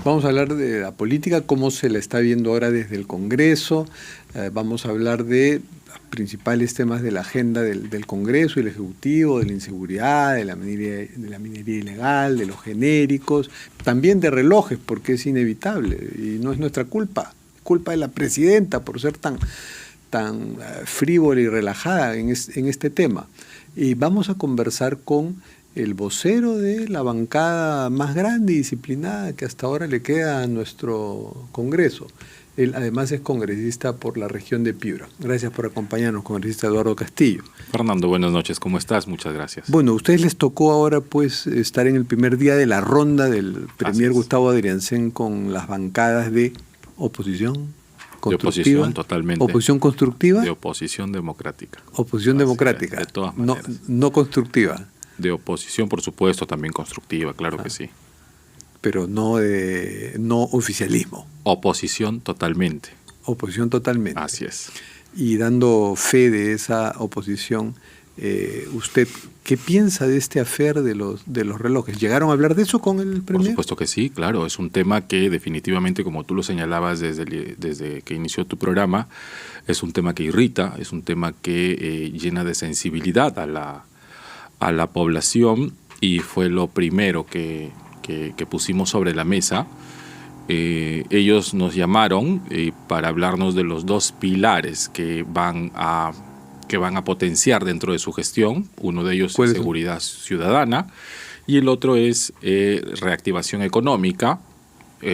Vamos a hablar de la política, cómo se la está viendo ahora desde el Congreso. Vamos a hablar de los principales temas de la agenda del Congreso y el Ejecutivo, de la inseguridad, de la minería ilegal, de los genéricos, también de relojes, porque es inevitable y no es nuestra culpa. Culpa de la presidenta por ser tan frívola y relajada en este tema. Y vamos a conversar con el vocero de la bancada más grande y disciplinada que hasta ahora le queda a nuestro Congreso. Él además es congresista por la región de Piura. Gracias por acompañarnos, congresista Eduardo Castillo. Fernando, buenas noches. ¿Cómo estás? Muchas gracias. Bueno, a ustedes les tocó ahora pues estar en el primer día de la ronda del premier Gustavo Adriancén con las bancadas de oposición. De oposición, totalmente. ¿Oposición constructiva? De oposición democrática. Oposición democrática. De todas maneras. No constructiva. De oposición, por supuesto, también constructiva, claro que sí. Pero no oficialismo. Oposición totalmente. Oposición totalmente. Así es. Y dando fe de esa oposición, ¿usted qué piensa de este afer de los relojes? ¿Llegaron a hablar de eso con el premier? Por supuesto que sí, claro. Es un tema que definitivamente, como tú lo señalabas desde que inició tu programa, es un tema que irrita, es un tema que llena de sensibilidad a la población, y fue lo primero que pusimos sobre la mesa. Ellos nos llamaron para hablarnos de los dos pilares que van a potenciar dentro de su gestión. Uno de ellos es seguridad ciudadana y el otro es reactivación económica,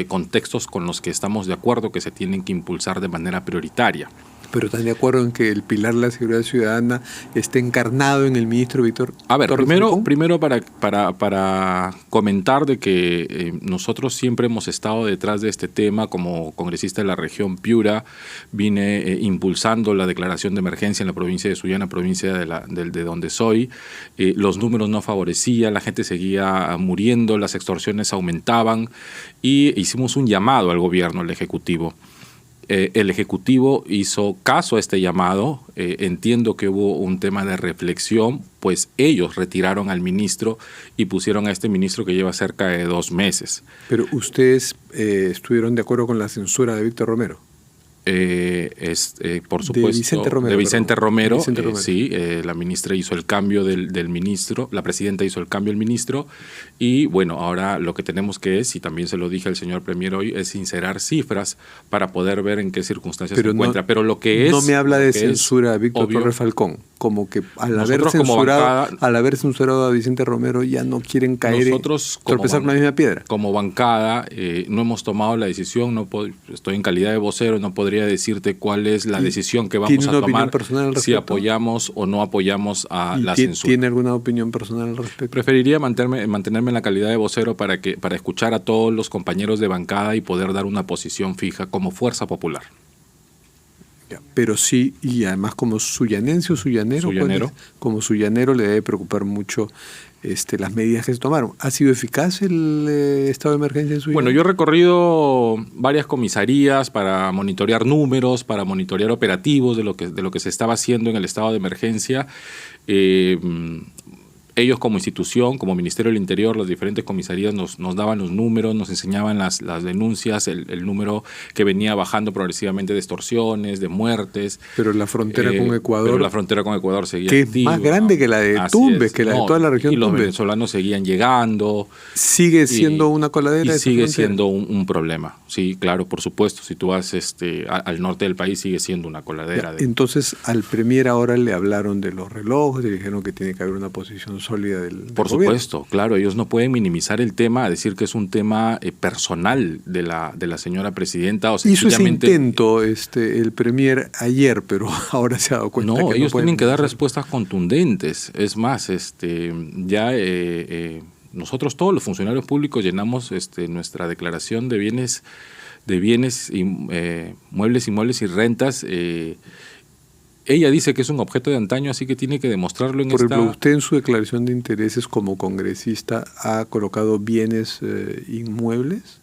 contextos con los que estamos de acuerdo que se tienen que impulsar de manera prioritaria. Pero ¿están de acuerdo en que el pilar de la seguridad ciudadana esté encarnado en el ministro Víctor? A ver, primero para comentar de que nosotros siempre hemos estado detrás de este tema. Como congresista de la región Piura, vine impulsando la declaración de emergencia en la provincia de Sullana, provincia de donde soy. Los números no favorecían, la gente seguía muriendo, las extorsiones aumentaban y hicimos un llamado al gobierno, al Ejecutivo. El Ejecutivo hizo caso a este llamado. Entiendo que hubo un tema de reflexión, pues ellos retiraron al ministro y pusieron a este ministro que lleva cerca de 2 meses. Pero ustedes estuvieron de acuerdo con la censura de Víctor Romero. Por supuesto, de Vicente Romero, sí, la ministra hizo el cambio del ministro, la presidenta hizo el cambio del ministro, y bueno, ahora lo que tenemos que y también se lo dije al señor premier hoy, es sincerar cifras para poder ver en qué circunstancias se encuentra. Pero lo que no me habla de censura a Víctor Torres Falcón, como que al haber censurado a Vicente Romero ya no quieren caer tropezar con la misma piedra. Como bancada no hemos tomado la decisión, estoy en calidad de vocero, no podría decirte cuál es la decisión que vamos a tomar, si apoyamos o no apoyamos a la censura. ¿Tiene alguna opinión personal al respecto? Preferiría mantenerme en la calidad de vocero para escuchar a todos los compañeros de bancada y poder dar una posición fija como fuerza popular. Pero sí, y además como suyanense o suyanero, como suyanero le debe preocupar mucho las medidas que se tomaron. ¿Ha sido eficaz el estado de emergencia en Sullana? Bueno, yo he recorrido varias comisarías para monitorear números, para monitorear operativos de lo que se estaba haciendo en el estado de emergencia. Ellos como institución, como Ministerio del Interior, las diferentes comisarías nos daban los números, nos enseñaban las denuncias, el número que venía bajando progresivamente de extorsiones, de muertes. Pero la frontera con Ecuador, seguía que activa, es más grande que la de Tumbes, que la de toda la región Tumbes. Y los Tumbes. venezolanos seguían llegando. Sigue siendo una coladera. Y sigue siendo un problema. Sí, claro, por supuesto. Si tú vas al norte del país, sigue siendo una coladera. Entonces, al premier ahora le hablaron de los relojes, le dijeron que tiene que haber una posición sólida del Por supuesto, gobierno. Claro, ellos no pueden minimizar el tema, decir que es un tema personal de la señora presidenta. O hizo ese intento el premier ayer, pero ahora se ha dado cuenta que ellos tienen que dar respuestas contundentes. Es más, nosotros todos los funcionarios públicos llenamos nuestra declaración de bienes y muebles, inmuebles y rentas. Ella dice que es un objeto de antaño, así que tiene que demostrarlo en esta... Por ejemplo, usted en su declaración de intereses como congresista ha colocado bienes inmuebles.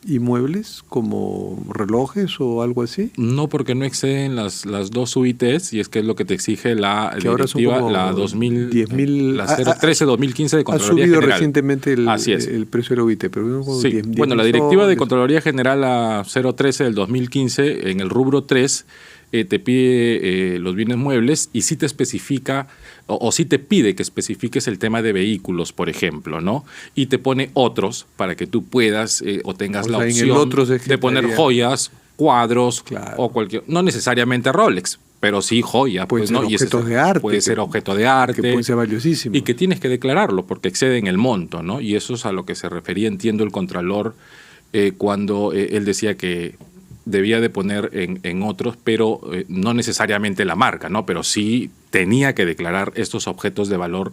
inmuebles como relojes o algo así? No, porque no exceden las 2 UITs, y es que es lo que te exige la que directiva, la 10.000, la 013-2015 de Contraloría General. Ha subido General. recientemente Así es. el precio de la UIT, pero sí. Bueno, la directiva de Contraloría General, la 013 del 2015, en el rubro 3, te pide los bienes muebles y sí te especifica o sí te pide que especifiques el tema de vehículos, por ejemplo, ¿no? Y te pone otros para que tú puedas o tengas la opción de poner joyas, cuadros, claro, o cualquier, no necesariamente Rolex, pero sí joya, pues, ¿no? Objetos de arte. Puede ser objeto de arte. Que puede ser valiosísimo. Y que tienes que declararlo porque exceden el monto, ¿no? Y eso es a lo que se refería, entiendo, el Contralor cuando él decía que debía de poner en otros, pero no necesariamente la marca, ¿no? Pero sí tenía que declarar estos objetos de valor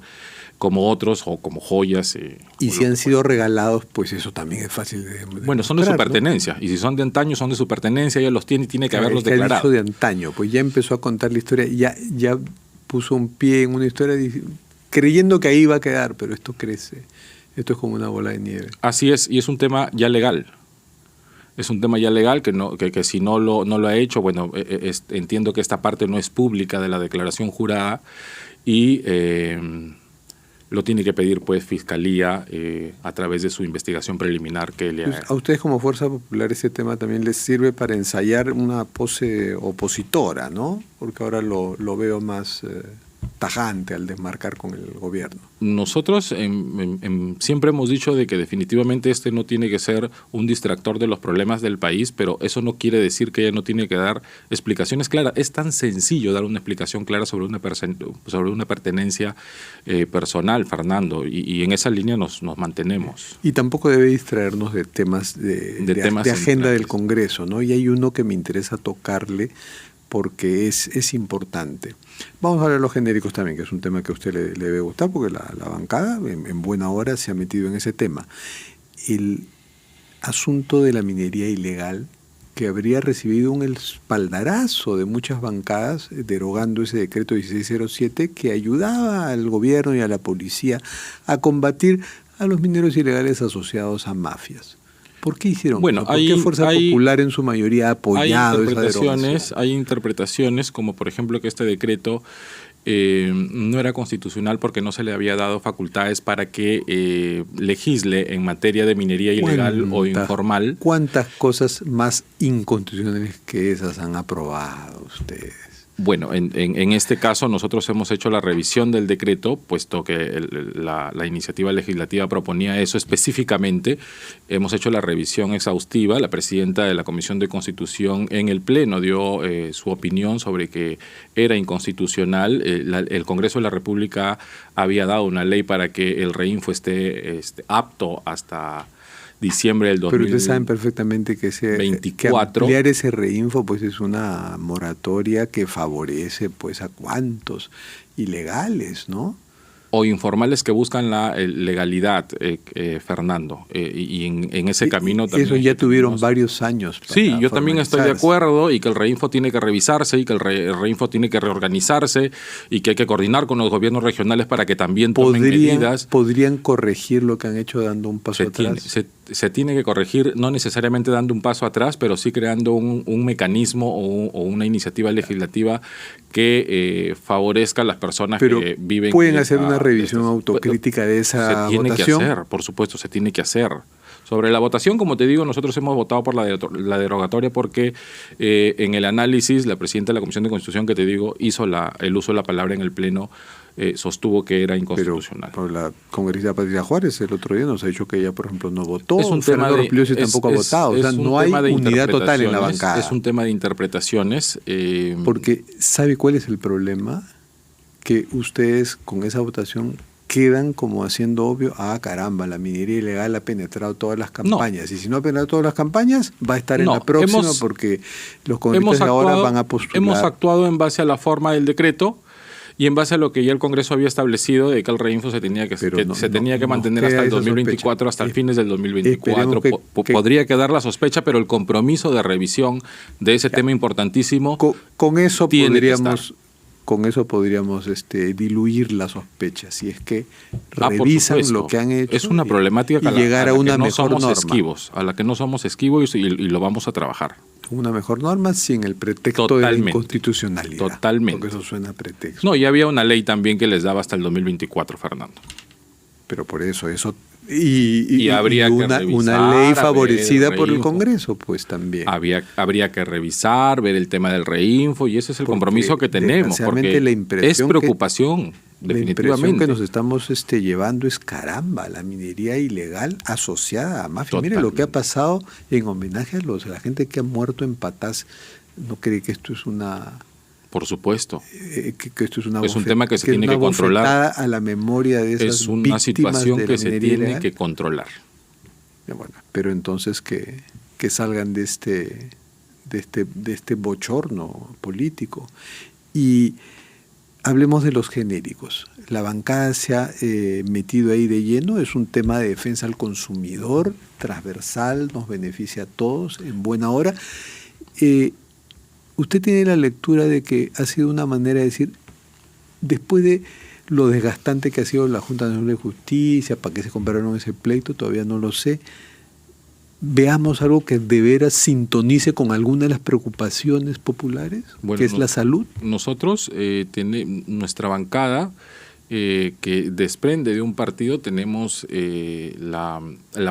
como otros o como joyas. Y si han sido regalados, pues eso también es fácil de bueno, son de su pertenencia, ¿no? Y si son de antaño, son de su pertenencia, ella los tiene y tiene que haberlos declarado. El dicho de antaño, pues ya empezó a contar la historia, ya puso un pie en una historia creyendo que ahí iba a quedar, pero esto crece. Esto es como una bola de nieve. Así es, y es un tema ya legal. Es un tema ya legal que si no lo ha hecho, bueno, entiendo que esta parte no es pública de la declaración jurada y lo tiene que pedir pues Fiscalía a través de su investigación preliminar que le haga. A ustedes como Fuerza Popular ese tema también les sirve para ensayar una pose opositora, ¿no? Porque ahora lo veo más tajante al desmarcar con el gobierno. Nosotros siempre hemos dicho de que definitivamente este no tiene que ser un distractor de los problemas del país, pero eso no quiere decir que ella no tiene que dar explicaciones claras. Es tan sencillo dar una explicación clara sobre una pertenencia personal, Fernando, y en esa línea nos mantenemos. Y tampoco debe distraernos de temas de agenda del Congreso, ¿no? Y hay uno que me interesa tocarle porque es importante. Vamos a hablar de los genéricos también, que es un tema que a usted le debe gustar, porque la bancada en buena hora se ha metido en ese tema. El asunto de la minería ilegal, que habría recibido un espaldarazo de muchas bancadas, derogando ese decreto 1607, que ayudaba al gobierno y a la policía a combatir a los mineros ilegales asociados a mafias. ¿Por qué hicieron eso? ¿Por qué Fuerza Popular en su mayoría ha apoyado esa derogación? Hay interpretaciones, como por ejemplo que este decreto no era constitucional porque no se le había dado facultades para que legisle en materia de minería ilegal o informal. ¿Cuántas cosas más inconstitucionales que esas han aprobado ustedes? Bueno, en este caso nosotros hemos hecho la revisión del decreto, puesto que la iniciativa legislativa proponía eso específicamente. Hemos hecho la revisión exhaustiva. La presidenta de la Comisión de Constitución en el Pleno dio su opinión sobre que era inconstitucional. El Congreso de la República había dado una ley para que el reinfo esté apto hasta diciembre del 2024. Pero ustedes saben perfectamente que ampliar ese reinfo pues es una moratoria que favorece pues a cuantos ilegales, ¿no? O informales que buscan la legalidad, Fernando, y en ese camino también. Eso ya tuvieron varios años. Sí, yo también estoy de acuerdo, y que el reinfo tiene que revisarse, y que el reinfo tiene que reorganizarse, y que hay que coordinar con los gobiernos regionales para que también tomen medidas. ¿Podrían corregir lo que han hecho dando un paso atrás? Se tiene que corregir, no necesariamente dando un paso atrás, pero sí creando un mecanismo o una iniciativa legislativa que favorezca a las personas que viven. ¿Pueden hacer una revisión autocrítica de esa votación? Se tiene que hacer, por supuesto, se tiene que hacer. Sobre la votación, como te digo, nosotros hemos votado por la derogatoria porque en el análisis la presidenta de la Comisión de Constitución, que te digo, hizo el uso de la palabra en el Pleno, sostuvo que era inconstitucional. Pero la congresista Patricia Juárez el otro día nos ha dicho que ella, por ejemplo, no votó. Es un tema de Ropliosi tampoco ha votado. O sea, no hay unidad total en la bancada. Es un tema de interpretaciones. Porque ¿sabe cuál es el problema? Que ustedes con esa votación quedan como haciendo obvio, caramba, la minería ilegal ha penetrado todas las campañas. Y si no ha penetrado todas las campañas, va a estar en la próxima porque los congresistas ahora van a postular. Hemos actuado en base a la forma del decreto y en base a lo que ya el Congreso había establecido de que el reinfo se tenía que mantener hasta el 2024, hasta el fines del 2024. Podría quedar la sospecha, pero el compromiso de revisión de ese tema importantísimo con eso podríamos con eso podríamos diluir las sospechas, si es que por revisan supuesto. lo que han hecho. Es una problemática y llegar a una mejor norma. A la que no somos esquivos y lo vamos a trabajar. Una mejor norma sin el pretexto de la inconstitucionalidad. Totalmente. Porque eso suena a pretexto. No, y había una ley también que les daba hasta el 2024, Fernando. Pero por eso Y habría que revisar, una ley favorecida por el Congreso, pues también. Habría que revisar, ver el tema del reinfo, y ese es el compromiso que tenemos, porque es preocupación, definitivamente. La impresión que nos estamos llevando es, caramba, la minería ilegal asociada a mafia. Mire lo que ha pasado en homenaje a la gente que ha muerto en Patás. ¿No cree que esto es una... Por supuesto. Que esto es un tema que se tiene que controlar. A la memoria de esas es una situación que se tiene ilegal. Que controlar. Bueno, pero entonces que salgan de este bochorno político. Y hablemos de los genéricos. La bancada se ha metido ahí de lleno. Es un tema de defensa al consumidor, transversal, nos beneficia a todos, en buena hora. ¿Usted tiene la lectura de que ha sido una manera de decir, después de lo desgastante que ha sido la Junta Nacional de Justicia, para qué se compraron ese pleito, todavía no lo sé, veamos algo que de veras sintonice con alguna de las preocupaciones populares, que es la salud? Nosotros, nuestra bancada, que desprende de un partido, tenemos la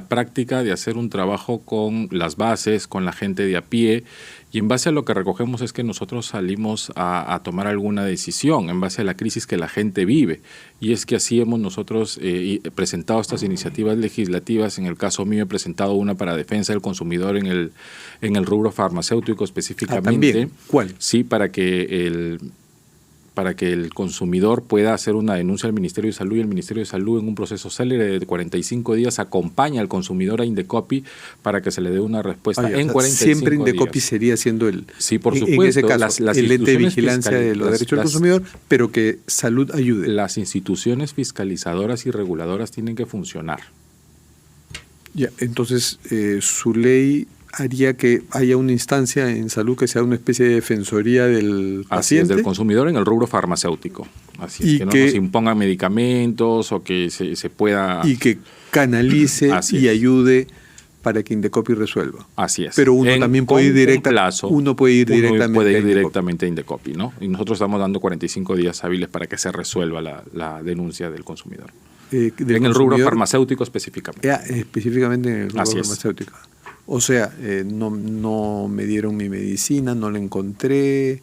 práctica de hacer un trabajo con las bases, con la gente de a pie, y en base a lo que recogemos es que nosotros salimos a tomar alguna decisión en base a la crisis que la gente vive, y es que así hemos nosotros presentado estas iniciativas legislativas. En el caso mío he presentado una para defensa del consumidor en el rubro farmacéutico específicamente. ¿También? ¿Cuál? Sí, para que el consumidor pueda hacer una denuncia al Ministerio de Salud, y el Ministerio de Salud, en un proceso célere de 45 días, acompaña al consumidor a Indecopi para que se le dé una respuesta en 45 días. Siempre Indecopi sería siendo sí, por supuesto, en ese caso, el ente de vigilancia de los derechos del consumidor, pero que Salud ayude. Las instituciones fiscalizadoras y reguladoras tienen que funcionar. Ya, entonces, su ley haría que haya una instancia en Salud que sea una especie de defensoría del paciente. Así es, del consumidor en el rubro farmacéutico. Así es, que no nos impongan medicamentos o que se pueda... Y que canalice y ayude para que Indecopi resuelva. Así es. Pero uno también puede ir directamente a Indecopi, ¿no? Y nosotros estamos dando 45 días hábiles para que se resuelva la denuncia del consumidor. En el rubro farmacéutico específicamente. Específicamente en el rubro farmacéutico. O sea, no me dieron mi medicina, no la encontré,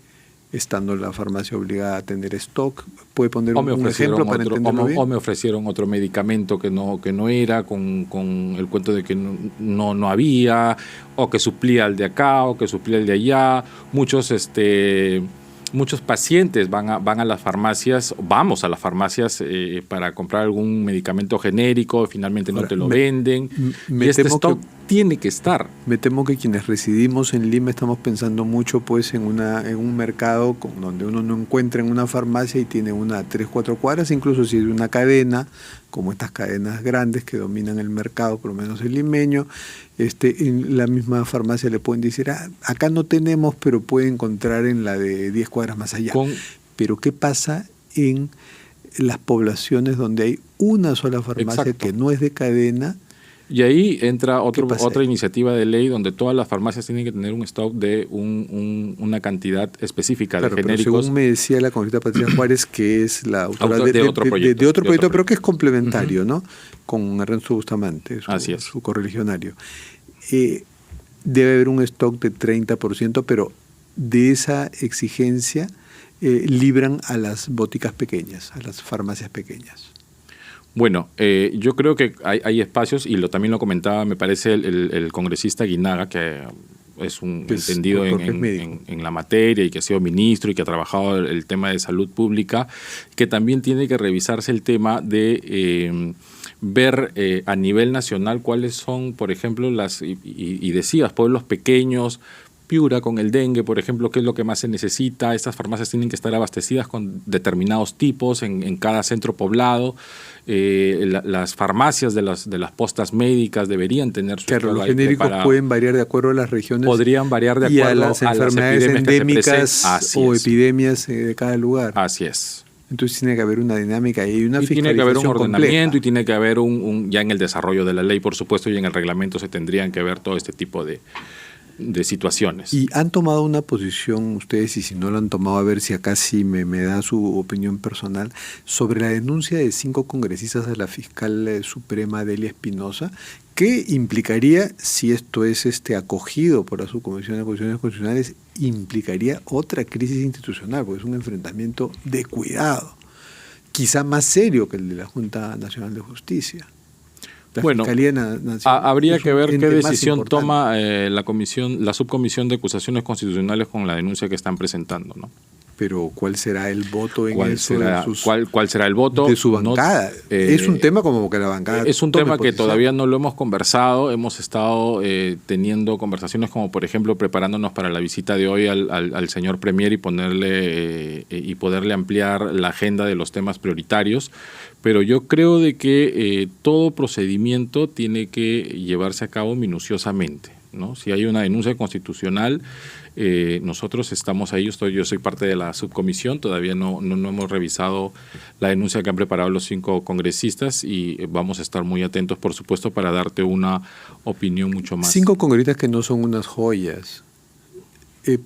estando la farmacia obligada a tener stock. ¿Puede poner un ejemplo para entenderlo bien? O me ofrecieron otro medicamento que no era, con el cuento de que no había, o que suplía el de acá, o que suplía el de allá. Muchos pacientes vamos a las farmacias para comprar algún medicamento genérico, finalmente no te lo venden. Y este stock tiene que estar. Me temo que quienes residimos en Lima estamos pensando mucho pues en un mercado donde uno no encuentra en una farmacia y tiene una a 3-4 cuadras, incluso si es una cadena, como estas cadenas grandes que dominan el mercado, por lo menos el limeño, en la misma farmacia le pueden decir, acá no tenemos, pero puede encontrar en la de 10 cuadras más allá. Pero ¿qué pasa en las poblaciones donde hay una sola farmacia que no es de cadena? Y ahí entra otra iniciativa de ley donde todas las farmacias tienen que tener un stock de una cantidad específica de genéricos. Pero según me decía la congresista Patricia Juárez, que es la autora de otro proyecto, pero que es complementario, ¿no? Con Ernesto Bustamante, su correligionario. Debe haber un stock de 30%, pero de esa exigencia libran a las boticas pequeñas, a las farmacias pequeñas. Bueno, yo creo que hay espacios, y también lo comentaba, me parece, el congresista Guinaga, que es un entendido en la materia y que ha sido ministro y que ha trabajado el tema de salud pública, que también tiene que revisarse el tema de ver a nivel nacional cuáles son, por ejemplo, y decías, pueblos pequeños. Piura con el dengue, por ejemplo, qué es lo que más se necesita. Estas farmacias tienen que estar abastecidas con determinados tipos en cada centro poblado. Las farmacias de las postas médicas deberían tener su Claro, los genéricos pueden variar de acuerdo a las regiones. Podrían variar de acuerdo a las enfermedades endémicas o epidemias de cada lugar. Así es. Entonces tiene que haber una dinámica y una fiscalización tiene que haber un ordenamiento compleja. Y tiene que haber ya en el desarrollo de la ley, por supuesto, y en el reglamento se tendrían que ver todo este tipo de situaciones. ¿Y han tomado una posición ustedes, y si no lo han tomado, a ver si acá sí me da su opinión personal, sobre la denuncia de 5 congresistas a la fiscal suprema Delia Espinosa, que implicaría, si esto es acogido por la Subcomisión de Cuestiones Constitucionales, implicaría otra crisis institucional, porque es un enfrentamiento de cuidado, quizá más serio que el de la Junta Nacional de Justicia? Bueno, habría que ver qué decisión toma la Subcomisión de Acusaciones Constitucionales con la denuncia que están presentando, ¿no? Pero ¿cuál será el voto en eso? ¿Cuál será el voto? De su bancada. Es un tema como que la bancada... Es un tema que todavía no lo hemos conversado. Hemos estado teniendo conversaciones como, por ejemplo, preparándonos para la visita de hoy al señor Premier y poderle ampliar la agenda de los temas prioritarios. Pero yo creo de que todo procedimiento tiene que llevarse a cabo minuciosamente, ¿no? Si hay una denuncia constitucional, nosotros estamos ahí. Yo soy parte de la subcomisión, todavía no hemos revisado la denuncia que han preparado los 5 congresistas y vamos a estar muy atentos, por supuesto, para darte una opinión mucho más. 5 congresistas que no son unas joyas,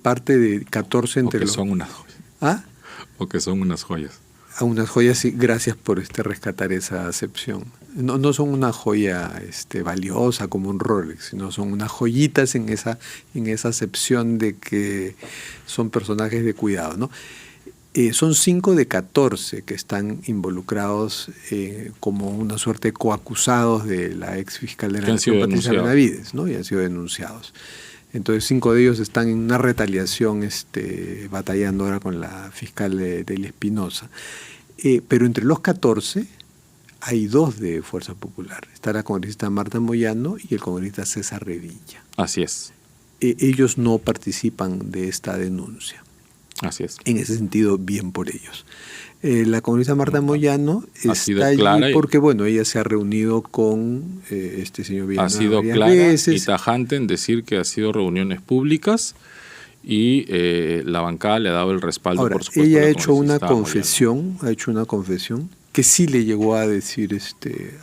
parte de 14 entre los... O que son unas joyas. ¿Ah? O que son unas joyas. A unas joyas, sí, gracias por rescatar esa acepción. No son una joya valiosa como un Rolex, sino son unas joyitas en esa acepción de que son personajes de cuidado, ¿no? Son 5 de 14 que están involucrados como una suerte de coacusados de la ex fiscal de la Nación, Patricia Benavides, ¿no? Y han sido denunciados. Entonces 5 de ellos están en una retaliación batallando ahora con la fiscal Delia Espinosa. Pero entre los 14 hay 2 de Fuerza Popular. Está la congresista Marta Moyano y el congresista César Revilla. Así es. Ellos no participan de esta denuncia. Así es. En ese sentido, bien por ellos. La congresista Marta Moyano está allí porque, bueno, ella se ha reunido con este señor Villanueva. Ha sido clara y tajante en decir que ha sido reuniones públicas y la bancada le ha dado el respaldo. Ahora, por supuesto. Ella ha hecho una confesión que sí le llegó a decir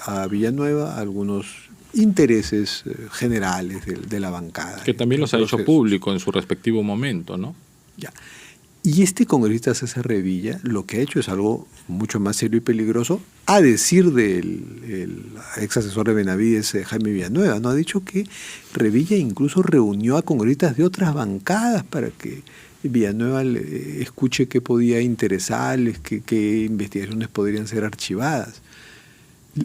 a Villanueva algunos intereses generales de la bancada. Que también los ha hecho público en su respectivo momento, ¿no? Ya. Y congresista César Revilla lo que ha hecho es algo mucho más serio y peligroso, a decir del ex asesor de Benavides, Jaime Villanueva, ¿no? Ha dicho que Revilla incluso reunió a congresistas de otras bancadas para que Villanueva escuche qué podía interesarles, qué investigaciones podrían ser archivadas.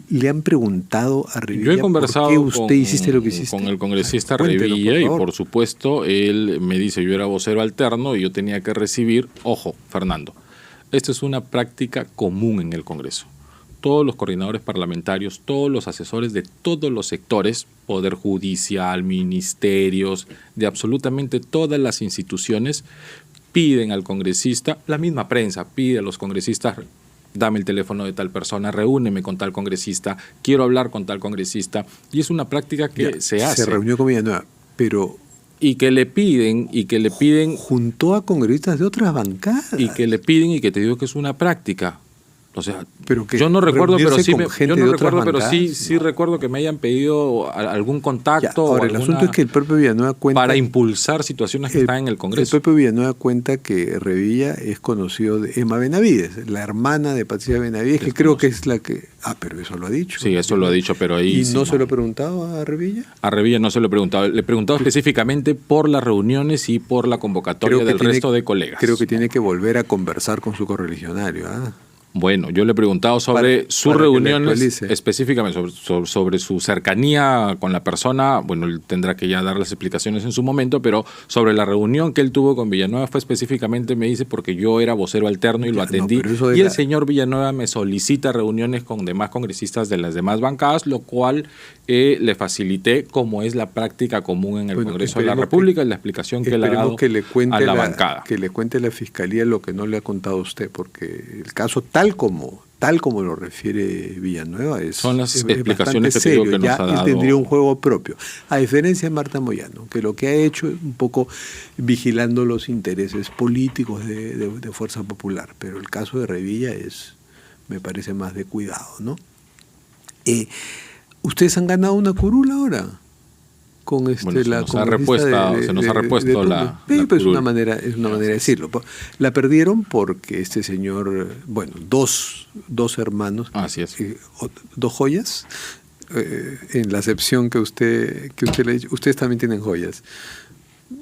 ¿Le han preguntado a Revilla Yo he conversado por qué usted hiciste lo que hiciste? Con el congresista Revilla y por supuesto él me dice, yo era vocero alterno y yo tenía que recibir, ojo, Fernando, esto es una práctica común en el Congreso. Todos los coordinadores parlamentarios, todos los asesores de todos los sectores, Poder Judicial, ministerios, de absolutamente todas las instituciones, piden al congresista, la misma prensa pide a los congresistas, dame el teléfono de tal persona, reúneme con tal congresista, quiero hablar con tal congresista. Y es una práctica que se hace. Se reunió con Villanueva, pero... Y que le piden... Juntó a congresistas de otras bancadas. Y que le piden y que te digo que es una práctica. O sea, pero que yo no recuerdo, pero sí, sí recuerdo que me hayan pedido algún contacto. Ahora, el asunto es que el propio Villanueva cuenta... Para impulsar situaciones que están en el Congreso. El propio Villanueva cuenta que Revilla es conocido de Emma Benavides, la hermana de Patricia Benavides, que creo que es la que... pero eso lo ha dicho. Sí, eso lo ha dicho, pero ahí... ¿Y no se lo ha preguntado a Revilla? A Revilla no se lo he preguntado. Le he preguntado específicamente por las reuniones y por la convocatoria del resto de colegas. Creo que tiene que volver a conversar con su correligionario, Bueno, yo le he preguntado sobre sus reuniones, específicamente sobre su cercanía con la persona. Bueno, él tendrá que ya dar las explicaciones en su momento, pero sobre la reunión que él tuvo con Villanueva fue específicamente, me dice, porque yo era vocero alterno y lo atendí. Y el señor Villanueva me solicita reuniones con demás congresistas de las demás bancadas, lo cual le facilité, como es la práctica común en el Congreso de la República, y la explicación que él ha dado a la bancada. Que le cuente la Fiscalía lo que no le ha contado a usted, porque el caso tal como lo refiere Villanueva son las explicaciones que digo que nos ha dado. Él tendría un juego propio, a diferencia de Marta Moyano, que lo que ha hecho es un poco vigilando los intereses políticos de Fuerza Popular, pero el caso de Revilla me parece más de cuidado, ¿no? ¿Ustedes han ganado una curula ahora? Con se nos ha repuesto la pero es una manera de decirlo. La perdieron porque este señor, dos hermanos, así es, dos joyas, en la acepción que usted le dice, ustedes también tienen joyas.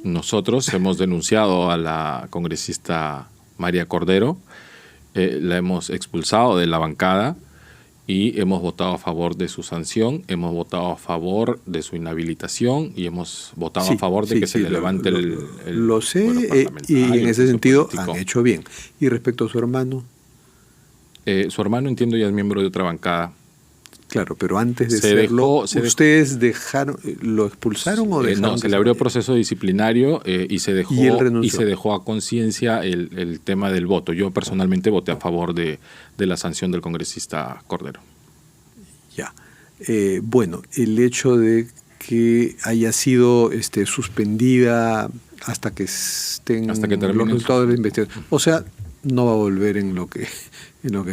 Nosotros hemos denunciado a la congresista María Cordero, la hemos expulsado de la bancada y hemos votado a favor de su sanción, hemos votado a favor de su inhabilitación y hemos votado a favor de que se le levante el lo sé, y en ese sentido político. Han hecho bien. ¿Y respecto a su hermano? Su hermano, entiendo, ya es miembro de otra bancada. Claro, pero antes de serlo, ¿ustedes lo expulsaron o dejaron? No, se le abrió proceso disciplinario y se dejó a conciencia el tema del voto. Yo personalmente voté a favor de la sanción del congresista Cordero. Ya. Bueno, el hecho de que haya sido suspendida hasta que estén los resultados de la investigación. O sea, no va a volver en lo que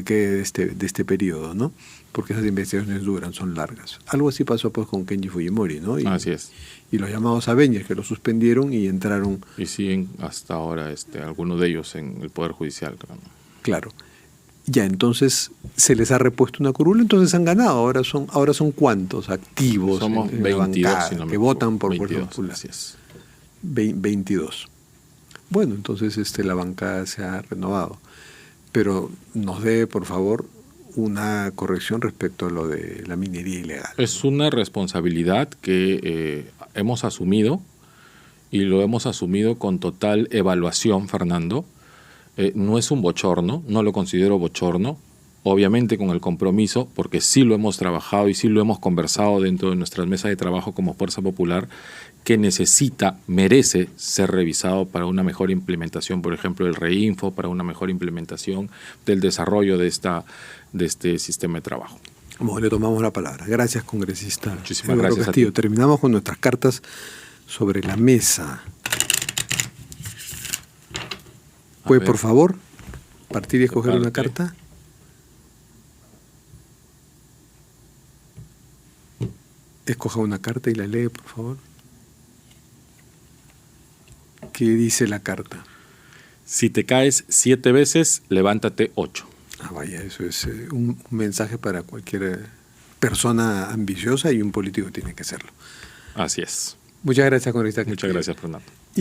quede de este periodo, ¿no? Porque esas investigaciones duran, son largas. Algo así pasó pues con Kenji Fujimori, ¿no? Así es. Y los llamados Avengers, que lo suspendieron y entraron... Y siguen hasta ahora algunos de ellos en el Poder Judicial. Claro. Ya, entonces se les ha repuesto una curula, entonces han ganado. Ahora son ¿cuántos activos? Somos en 22, la bancada, si no me que equivoco, votan por 22, Fuerza Popular. Así es. 22. Bueno, entonces la bancada se ha renovado. Pero nos dé, por favor, una corrección respecto a lo de la minería ilegal. Es una responsabilidad que hemos asumido y lo hemos asumido con total evaluación, Fernando. No es un bochorno, no lo considero bochorno, obviamente con el compromiso, porque sí lo hemos trabajado y sí lo hemos conversado dentro de nuestras mesas de trabajo como Fuerza Popular, que merece ser revisado para una mejor implementación, por ejemplo, del Reinfo, para una mejor implementación del desarrollo de este sistema de trabajo. Bueno, le tomamos la palabra. Gracias, congresista. Muchísimas gracias Castillo. a ti. Terminamos con nuestras cartas sobre la mesa. ¿Puede, por favor, partir y escoger una carta? Escoja una carta y la lee, por favor. ¿Qué dice la carta? Si te caes 7 veces, levántate 8. Vaya, eso es un mensaje para cualquier persona ambiciosa y un político tiene que serlo. Así es. Muchas gracias, congresista. Muchas gracias, Fernando.